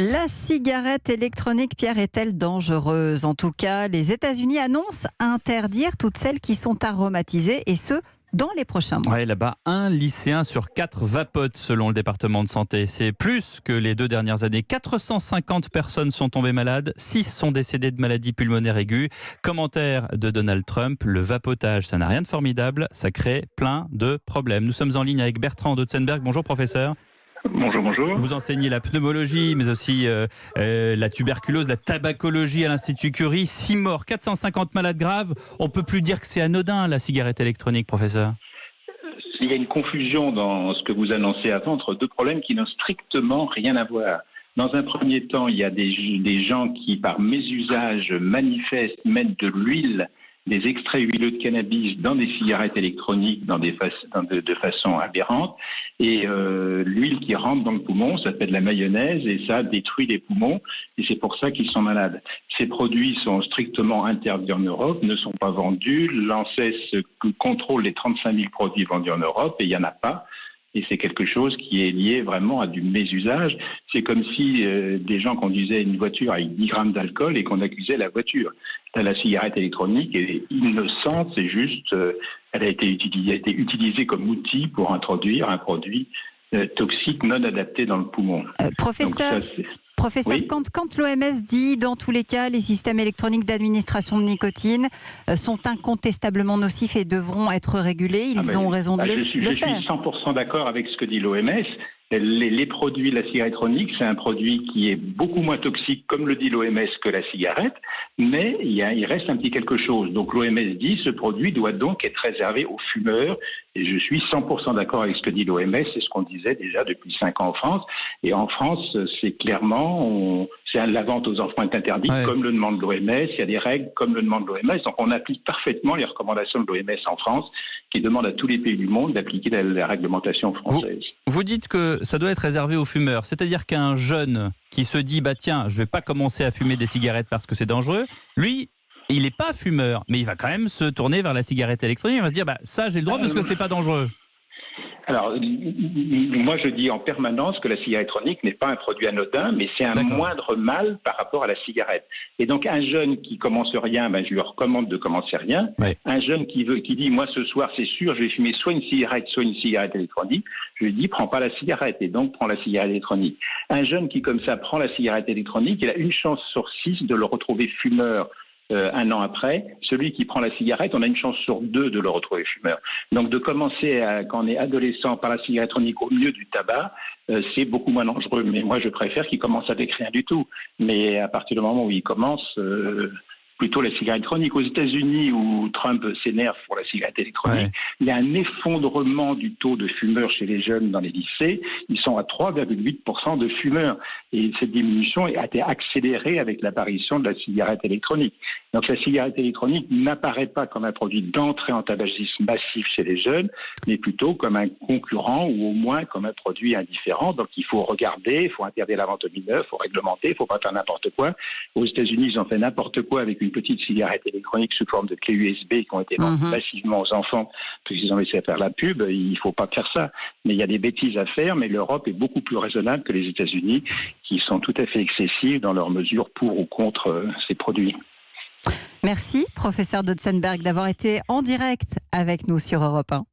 La cigarette électronique, Pierre, est-elle dangereuse? En tout cas, les États-Unis annoncent interdire toutes celles qui sont aromatisées, et ce, dans les prochains mois. Ouais, là-bas, un lycéen sur 4 vapote selon le département de santé. C'est plus que les 2 dernières années. 450 personnes sont tombées malades, 6 sont décédées de maladies pulmonaires aiguës. Commentaire de Donald Trump, le vapotage, ça n'a rien de formidable, ça crée plein de problèmes. Nous sommes en ligne avec Bertrand Dotzenberg. Bonjour professeur. Bonjour, bonjour. Vous enseignez la pneumologie, mais aussi la tuberculose, la tabacologie à l'Institut Curie. 6 morts, 450 malades graves. On ne peut plus dire que c'est anodin, la cigarette électronique, professeur. Il y a une confusion dans ce que vous annoncez avant entre deux problèmes qui n'ont strictement rien à voir. Dans un premier temps, il y a des gens qui, par mésusage manifeste, mettent de l'huile, des extraits huileux de cannabis dans des cigarettes électroniques de façon aberrante. Et l'huile qui rentre dans le poumon, ça fait de la mayonnaise et ça détruit les poumons. Et c'est pour ça qu'ils sont malades. Ces produits sont strictement interdits en Europe, ne sont pas vendus. L'ANSES contrôle les 35 000 produits vendus en Europe et il n'y en a pas. Et c'est quelque chose qui est lié vraiment à du mésusage. C'est comme si des gens conduisaient une voiture avec 10 grammes d'alcool et qu'on accusait la voiture. La cigarette électronique est innocente, c'est juste, elle a été utilisée comme outil pour introduire un produit toxique non adapté dans le poumon. Professeur, Oui. quand l'OMS dit dans tous les cas les systèmes électroniques d'administration de nicotine sont incontestablement nocifs et devront être régulés, ils ont raison de le faire. Je suis 100% d'accord avec ce que dit l'OMS. Les produits de la cigarette électronique, c'est un produit qui est beaucoup moins toxique, comme le dit l'OMS, que la cigarette, mais il reste un petit quelque chose. Donc l'OMS dit ce produit doit donc être réservé aux fumeurs, et je suis 100% d'accord avec ce que dit l'OMS, c'est ce qu'on disait déjà depuis 5 ans en France. Et en France, c'est clairement, la vente aux enfants est interdite, comme le demande l'OMS, il y a des règles comme le demande l'OMS, donc on applique parfaitement les recommandations de l'OMS en France, qui demande à tous les pays du monde d'appliquer la réglementation française. Vous dites que ça doit être réservé aux fumeurs, c'est-à-dire qu'un jeune qui se dit tiens, je vais pas commencer à fumer des cigarettes parce que c'est dangereux, lui, il n'est pas fumeur, mais il va quand même se tourner vers la cigarette électronique, il va se dire ça j'ai le droit parce que c'est pas dangereux. Alors, moi je dis en permanence que la cigarette électronique n'est pas un produit anodin, mais c'est un moindre mal par rapport à la cigarette. Et donc un jeune qui commence rien, je lui recommande de commencer rien. Ouais. Un jeune qui dit moi ce soir c'est sûr je vais fumer soit une cigarette électronique, je lui dis prends pas la cigarette et donc prends la cigarette électronique. Un jeune qui comme ça prend la cigarette électronique, il a une chance sur 6 de le retrouver fumeur. Un an après, celui qui prend la cigarette, on a une chance sur 2 de le retrouver fumeur. Donc de commencer quand on est adolescent par la cigarette électronique au milieu du tabac, c'est beaucoup moins dangereux. Mais moi je préfère qu'il commence avec rien du tout. Mais à partir du moment où il commence, plutôt la cigarette électronique. Aux États-Unis, où Trump s'énerve pour la cigarette électronique, il y a un effondrement du taux de fumeurs chez les jeunes dans les lycées. Ils sont à 3,8% de fumeurs. Et cette diminution a été accélérée avec l'apparition de la cigarette électronique. Donc la cigarette électronique n'apparaît pas comme un produit d'entrée en tabagisme massif chez les jeunes, mais plutôt comme un concurrent ou au moins comme un produit indifférent. Donc il faut regarder, il faut interdire la vente aux mineurs, il faut réglementer, il ne faut pas faire n'importe quoi. Aux États-Unis, ils ont fait n'importe quoi avec une petite cigarette électronique sous forme de clé USB qui ont été vendues massivement aux enfants parce qu'ils ont laissé faire la pub. Il ne faut pas faire ça. Mais il y a des bêtises à faire, mais l'Europe est beaucoup plus raisonnable que les États-Unis qui sont tout à fait excessives dans leurs mesures pour ou contre ces produits. Merci, professeur Dotzenberg, d'avoir été en direct avec nous sur Europe 1.